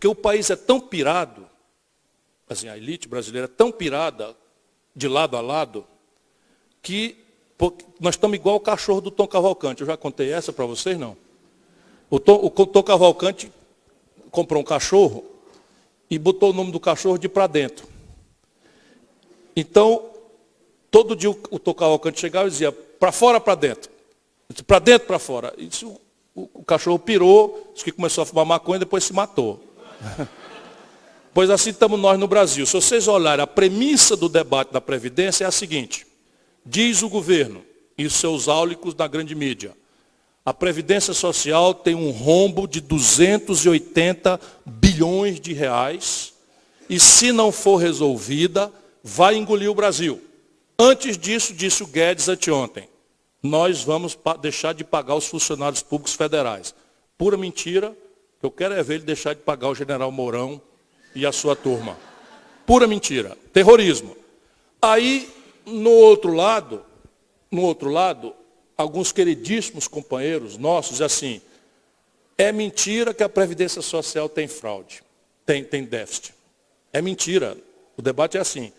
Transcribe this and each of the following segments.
Porque o país é tão pirado, assim, a elite brasileira é tão pirada, de lado a lado, que nós estamos igual o cachorro do Tom Cavalcante. Eu já contei essa para vocês, não? O Tom Cavalcante comprou um cachorro e botou o nome do cachorro de para dentro. Então, todo dia o Tom Cavalcante chegava e dizia, para fora, para dentro. Para dentro, para fora. Isso, o cachorro pirou, disse que começou a fumar maconha e depois se matou. Pois assim estamos nós no Brasil. Se vocês olharem, a premissa do debate da Previdência é a seguinte. Diz o governo e os seus áulicos na grande mídia. A Previdência Social tem um rombo de 280 bilhões de reais e, se não for resolvida, vai engolir o Brasil. Antes disso, disse o Guedes anteontem, nós vamos deixar de pagar os funcionários públicos federais. Pura mentira, eu quero é ver ele deixar de pagar o general Mourão e a sua turma. Pura mentira, terrorismo. Aí, no outro lado, alguns queridíssimos companheiros nossos, assim, é mentira que a Previdência Social tem fraude, tem déficit. É mentira. O debate é assim,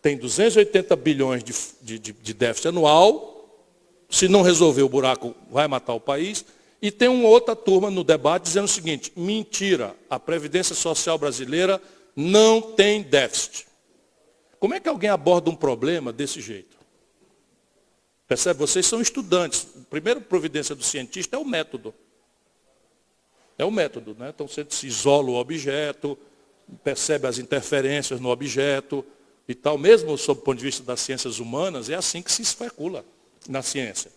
tem 280 bilhões de déficit anual, se não resolver o buraco vai matar o país, e tem uma outra turma no debate dizendo o seguinte, mentira, a Previdência Social brasileira não tem déficit. Como é que alguém aborda um problema desse jeito? Percebe? Vocês são estudantes. A primeira providência do cientista é o método. É o método, né? Então você se isola o objeto, percebe as interferências no objeto e tal. Mesmo sob o ponto de vista das ciências humanas, é assim que se especula na ciência.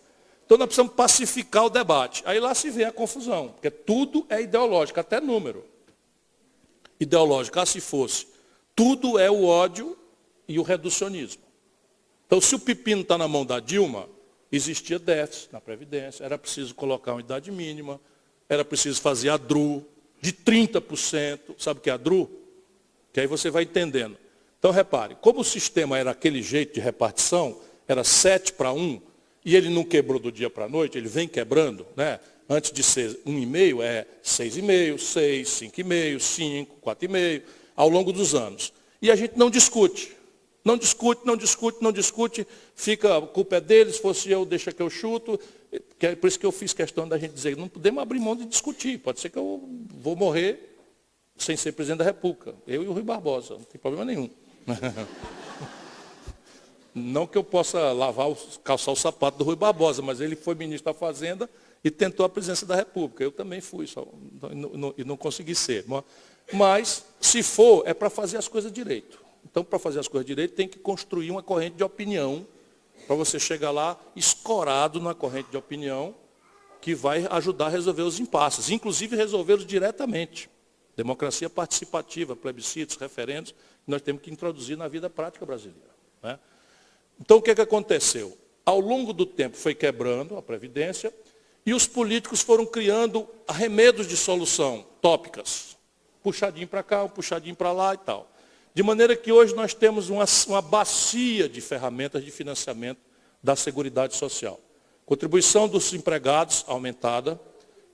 Então nós precisamos pacificar o debate. Aí lá se vê a confusão, porque tudo é ideológico, até número. Ideológico, se fosse. Tudo é o ódio e o reducionismo. Então, se o pepino está na mão da Dilma, existia déficit na Previdência, era preciso colocar uma idade mínima, era preciso fazer a DRU de 30%. Sabe o que é a DRU? Que aí você vai entendendo. Então, repare, como o sistema era aquele jeito de repartição, era 7-1, e ele não quebrou do dia para a noite, ele vem quebrando, né? Antes de ser 1,5, é 6,5, 6, 5,5, 5, 4,5, ao longo dos anos. E a gente não discute. Não discute, fica, a culpa é deles, se fosse eu, deixa que eu chuto. Que é por isso que eu fiz questão da gente dizer, não podemos abrir mão de discutir. Pode ser que eu vou morrer sem ser presidente da República. Eu e o Rui Barbosa, não tem problema nenhum. Não que eu possa calçar o sapato do Rui Barbosa, mas ele foi ministro da Fazenda e tentou a presidência da República. Eu também fui, e não consegui ser. Mas, se for, é para fazer as coisas direito. Então, para fazer as coisas direito, tem que construir uma corrente de opinião, para você chegar lá escorado na corrente de opinião, que vai ajudar a resolver os impasses, inclusive resolvê-los diretamente. Democracia participativa, plebiscitos, referendos, que nós temos que introduzir na vida prática brasileira. Né? Então, o que aconteceu? Ao longo do tempo foi quebrando a Previdência e os políticos foram criando arremedos de solução, tópicas. Puxadinho para cá, um puxadinho para lá e tal. De maneira que hoje nós temos uma bacia de ferramentas de financiamento da Seguridade Social. Contribuição dos empregados aumentada,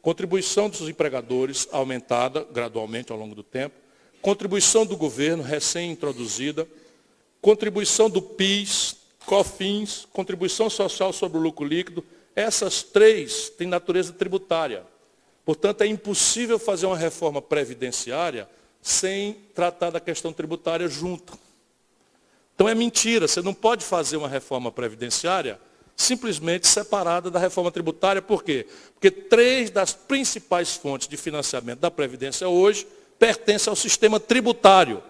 contribuição dos empregadores aumentada gradualmente ao longo do tempo, contribuição do governo recém-introduzida, contribuição do PIS, COFINS, contribuição social sobre o lucro líquido, essas três têm natureza tributária. Portanto, é impossível fazer uma reforma previdenciária sem tratar da questão tributária junto. Então é mentira, você não pode fazer uma reforma previdenciária simplesmente separada da reforma tributária. Por quê? Porque 3 das principais fontes de financiamento da Previdência hoje pertencem ao sistema tributário.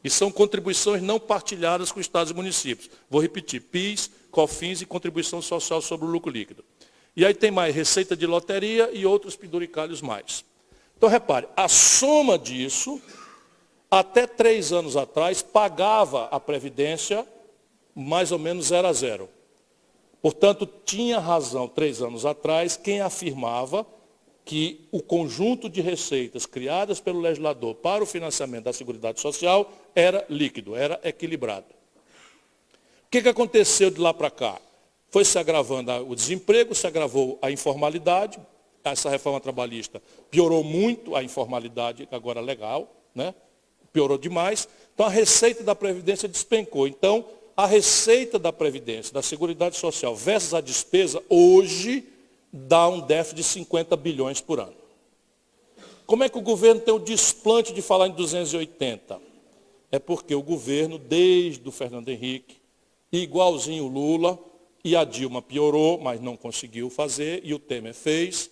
E são contribuições não partilhadas com estados e municípios. Vou repetir, PIS, COFINS e contribuição social sobre o lucro líquido. E aí tem mais receita de loteria e outros penduricalhos mais. Então, repare, a soma disso, até 3 anos atrás, pagava a Previdência mais ou menos 0 a 0. Portanto, tinha razão 3 anos atrás quem afirmava que o conjunto de receitas criadas pelo legislador para o financiamento da Seguridade Social era líquido, era equilibrado. O que aconteceu de lá para cá? Foi se agravando o desemprego, se agravou a informalidade, essa reforma trabalhista piorou muito a informalidade, agora legal, né? Piorou demais. Então, a receita da Previdência despencou. Então, a receita da Previdência, da Seguridade Social versus a despesa, hoje, dá um déficit de 50 bilhões por ano. Como é que o governo tem o desplante de falar em 280? É porque o governo, desde o Fernando Henrique, igualzinho o Lula, e a Dilma piorou, mas não conseguiu fazer, e o Temer fez.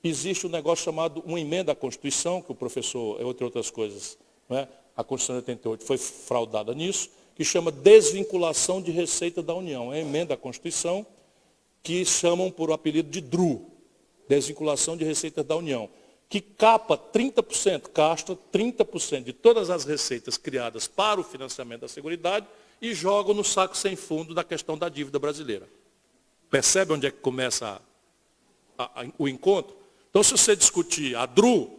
Existe um negócio chamado uma emenda à Constituição, que o professor, entre outras coisas, né, a Constituição de 88 foi fraudada nisso, que chama desvinculação de receita da União. É a emenda à Constituição que chamam por o apelido de DRU, desvinculação de receitas da União, que capa 30%, castra 30% de todas as receitas criadas para o financiamento da Seguridade e joga no saco sem fundo da questão da dívida brasileira. Percebe onde é que começa o encontro? Então, se você discutir a DRU,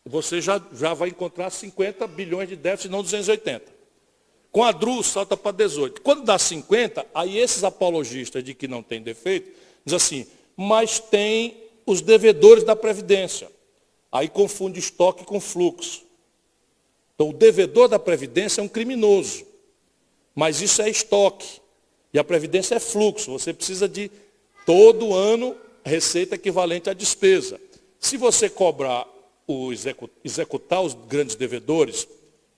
você já vai encontrar 50 bilhões de déficit, não 280. Com a DRU, salta para 18. Quando dá 50, aí esses apologistas de que não tem defeito, dizem assim, mas tem os devedores da Previdência. Aí confunde estoque com fluxo. Então, o devedor da Previdência é um criminoso. Mas isso é estoque. E a Previdência é fluxo. Você precisa de, todo ano, receita equivalente à despesa. Se você cobrar, executar os grandes devedores,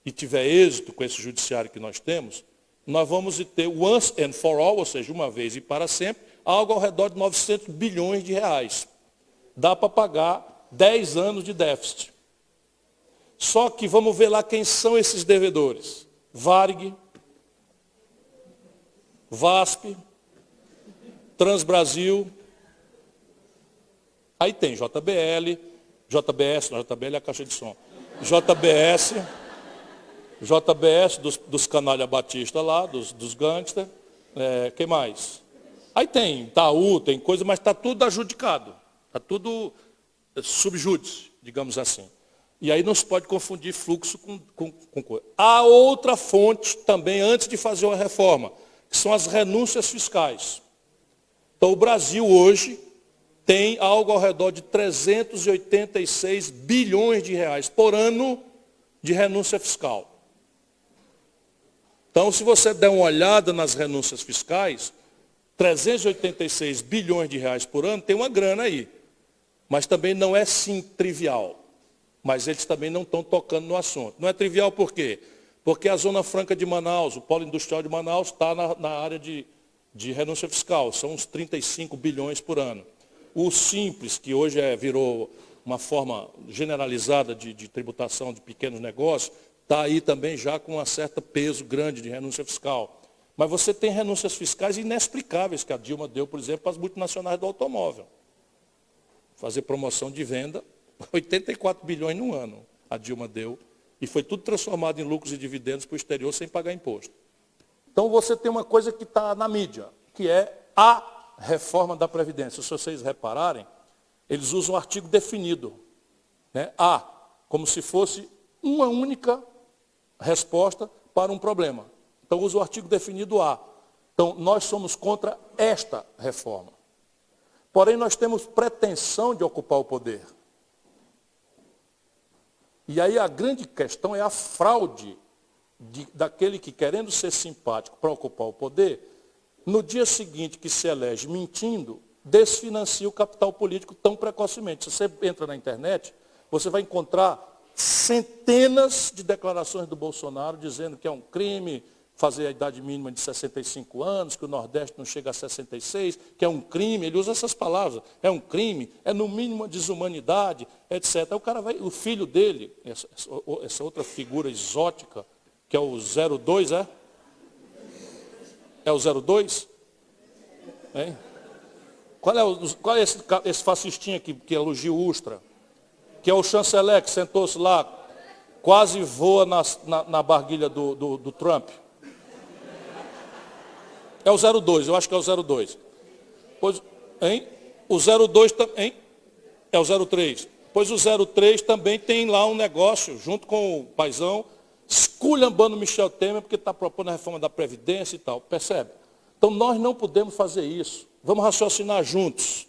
e tiver êxito com esse judiciário que nós temos, nós vamos ter once and for all, ou seja, uma vez e para sempre, algo ao redor de 900 bilhões de reais. Dá para pagar 10 anos de déficit. Só que vamos ver lá quem são esses devedores. Varig, VASP, Transbrasil, aí tem JBS é a caixa de som, JBS dos canalha batista lá, dos gangsters, quem mais? Aí tem Itaú, tem coisa, mas está tudo adjudicado, está tudo subjúdice, digamos assim. E aí não se pode confundir fluxo com coisa. Há outra fonte também, antes de fazer uma reforma, que são as renúncias fiscais. Então o Brasil hoje tem algo ao redor de 386 bilhões de reais por ano de renúncia fiscal. Então, se você der uma olhada nas renúncias fiscais, 386 bilhões de reais por ano, tem uma grana aí. Mas também não é sim trivial. Mas eles também não estão tocando no assunto. Não é trivial por quê? Porque a Zona Franca de Manaus, o Polo Industrial de Manaus, está na área de renúncia fiscal. São uns 35 bilhões por ano. O Simples, que hoje virou uma forma generalizada de tributação de pequenos negócios, está aí também já com um certo peso grande de renúncia fiscal. Mas você tem renúncias fiscais inexplicáveis que a Dilma deu, por exemplo, para as multinacionais do automóvel. Fazer promoção de venda, 84 bilhões no ano a Dilma deu, e foi tudo transformado em lucros e dividendos para o exterior sem pagar imposto. Então você tem uma coisa que está na mídia, que é a reforma da Previdência. Se vocês repararem, eles usam o artigo definido, né? A, como se fosse uma única resposta para um problema. Então usa o artigo definido A. Então nós somos contra esta reforma. Porém nós temos pretensão de ocupar o poder. E aí a grande questão é a fraude daquele que, querendo ser simpático para ocupar o poder, no dia seguinte que se elege mentindo, desfinancia o capital político tão precocemente. Se você entra na internet, você vai encontrar centenas de declarações do Bolsonaro dizendo que é um crime fazer a idade mínima de 65 anos, que o Nordeste não chega a 66, que é um crime, ele usa essas palavras, é um crime, é no mínimo uma desumanidade, etc. Aí o cara vai, o filho dele, essa outra figura exótica, que é o 02, é? É o 02? Hein? Qual é esse fascistinha que elogia o Ustra? Que é o chanceler que sentou-se lá, quase voa na barguilha do Trump. É o 02, eu acho que é o 02. Pois, hein? O 02 também. É o 03. Pois o 03 também tem lá um negócio, junto com o paizão, esculhambando Michel Temer, porque está propondo a reforma da Previdência e tal. Percebe? Então nós não podemos fazer isso. Vamos raciocinar juntos.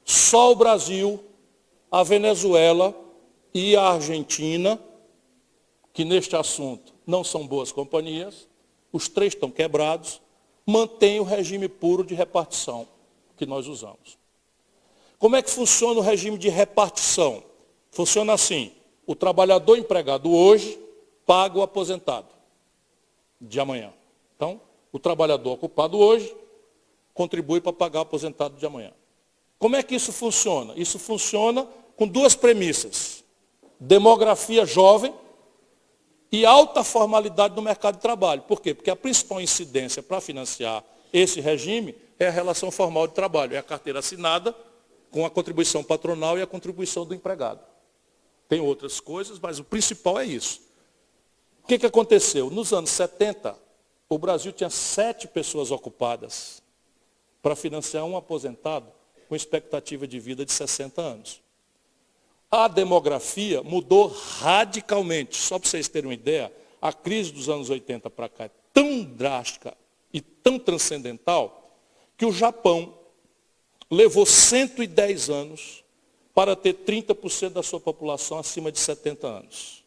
Só o Brasil, a Venezuela e a Argentina, que neste assunto não são boas companhias, os três estão quebrados, mantêm o regime puro de repartição que nós usamos. Como é que funciona o regime de repartição? Funciona assim: o trabalhador empregado hoje paga o aposentado de amanhã. Então, o trabalhador ocupado hoje contribui para pagar o aposentado de amanhã. Como é que isso funciona? Isso funciona com duas premissas: demografia jovem e alta formalidade no mercado de trabalho. Por quê? Porque a principal incidência para financiar esse regime é a relação formal de trabalho, é a carteira assinada com a contribuição patronal e a contribuição do empregado. Tem outras coisas, mas o principal é isso. O que aconteceu? Nos anos 70, o Brasil tinha 7 pessoas ocupadas para financiar um aposentado com expectativa de vida de 60 anos. A demografia mudou radicalmente. Só para vocês terem uma ideia, a crise dos anos 80 para cá é tão drástica e tão transcendental que o Japão levou 110 anos para ter 30% da sua população acima de 70 anos.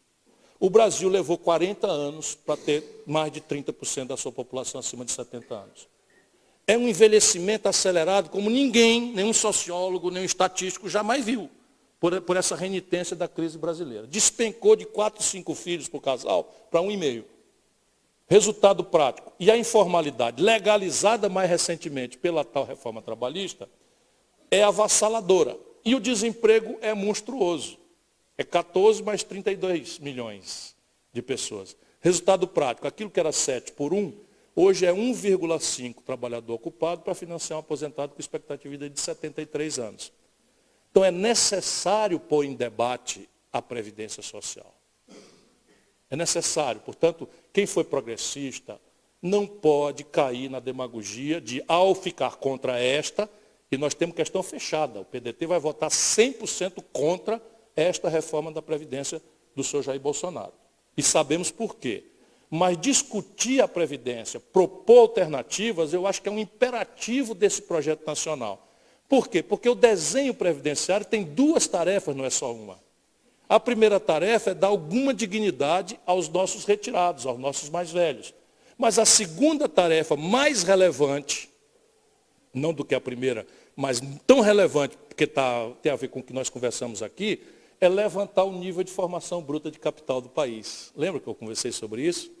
O Brasil levou 40 anos para ter mais de 30% da sua população acima de 70 anos. É um envelhecimento acelerado como ninguém, nenhum sociólogo, nenhum estatístico jamais viu, por essa renitência da crise brasileira. Despencou de 4, 5 filhos por casal para 1,5. Resultado prático. E a informalidade, legalizada mais recentemente pela tal reforma trabalhista, é avassaladora. E o desemprego é monstruoso. É 14 mais 32 milhões de pessoas. Resultado prático, aquilo que era 7 por 1, hoje é 1,5 trabalhador ocupado para financiar um aposentado com expectativa de vida de 73 anos. Então é necessário pôr em debate a Previdência Social. É necessário. Portanto, quem foi progressista não pode cair na demagogia de, ao ficar contra esta, e nós temos questão fechada, o PDT vai votar 100% contra esta reforma da Previdência do senhor Jair Bolsonaro. E sabemos por quê. Mas discutir a Previdência, propor alternativas, eu acho que é um imperativo desse projeto nacional. Por quê? Porque o desenho previdenciário tem 2 tarefas, não é só uma. A primeira tarefa é dar alguma dignidade aos nossos retirados, aos nossos mais velhos. Mas a segunda tarefa, mais relevante, não do que a primeira, mas tão relevante, porque tem a ver com o que nós conversamos aqui, é levantar o nível de formação bruta de capital do país. Lembra que eu conversei sobre isso?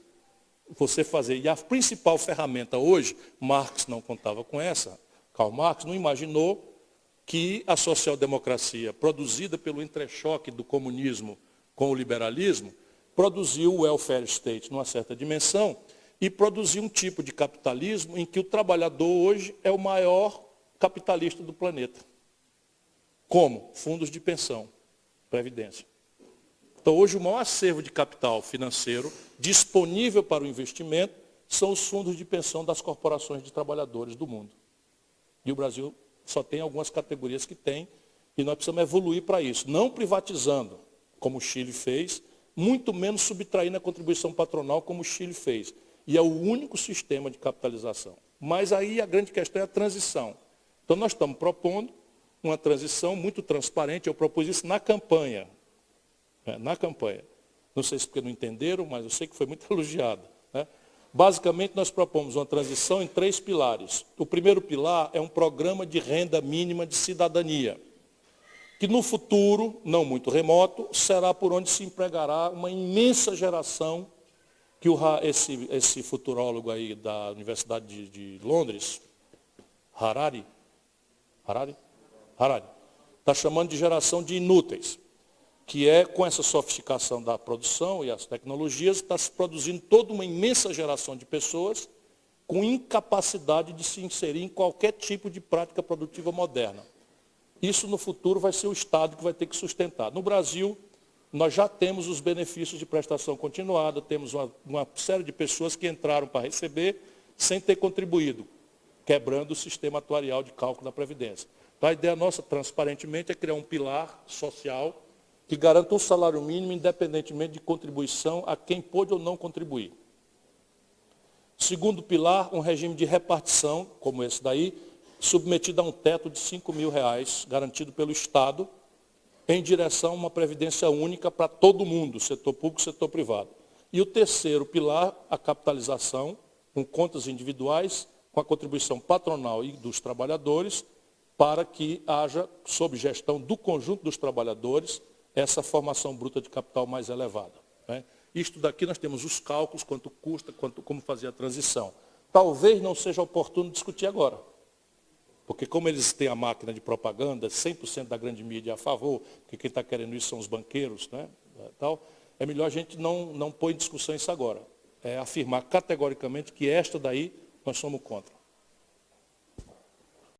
Você fazer. E a principal ferramenta hoje, Marx não contava com essa, Karl Marx não imaginou que a social-democracia, produzida pelo entrechoque do comunismo com o liberalismo, produziu o welfare state numa certa dimensão e produziu um tipo de capitalismo em que o trabalhador hoje é o maior capitalista do planeta. Como? Fundos de pensão, previdência. Então, hoje, o maior acervo de capital financeiro disponível para o investimento são os fundos de pensão das corporações de trabalhadores do mundo. E o Brasil só tem algumas categorias que tem, e nós precisamos evoluir para isso. Não privatizando, como o Chile fez, muito menos subtraindo a contribuição patronal, como o Chile fez. E é o único sistema de capitalização. Mas aí a grande questão é a transição. Então, nós estamos propondo uma transição muito transparente. Eu propus isso na campanha. Na campanha. Não sei se porque não entenderam, mas eu sei que foi muito elogiado. Né? Basicamente, nós propomos uma transição em 3 pilares. O primeiro pilar é um programa de renda mínima de cidadania, que no futuro, não muito remoto, será por onde se empregará uma imensa geração que esse futurólogo aí da Universidade de Londres, Harari, está chamando de geração de inúteis, que é, com essa sofisticação da produção e as tecnologias, está se produzindo toda uma imensa geração de pessoas com incapacidade de se inserir em qualquer tipo de prática produtiva moderna. Isso, no futuro, vai ser o Estado que vai ter que sustentar. No Brasil, nós já temos os benefícios de prestação continuada, temos uma série de pessoas que entraram para receber sem ter contribuído, quebrando o sistema atuarial de cálculo da Previdência. Então, a ideia nossa, transparentemente, é criar um pilar social que garanta um salário mínimo independentemente de contribuição a quem pôde ou não contribuir. Segundo pilar, um regime de repartição, como esse daí, submetida a um teto de R$ 5.000, garantido pelo Estado, em direção a uma previdência única para todo mundo, setor público e setor privado. E o terceiro pilar, a capitalização, com contas individuais, com a contribuição patronal e dos trabalhadores, para que haja, sob gestão do conjunto dos trabalhadores, essa formação bruta de capital mais elevada. Né? Isto daqui nós temos os cálculos, quanto custa, como fazer a transição. Talvez não seja oportuno discutir agora. Porque como eles têm a máquina de propaganda, 100% da grande mídia a favor, porque quem está querendo isso são os banqueiros, né? Tal, é melhor a gente não pôr em discussão isso agora. É afirmar categoricamente que esta daí nós somos contra.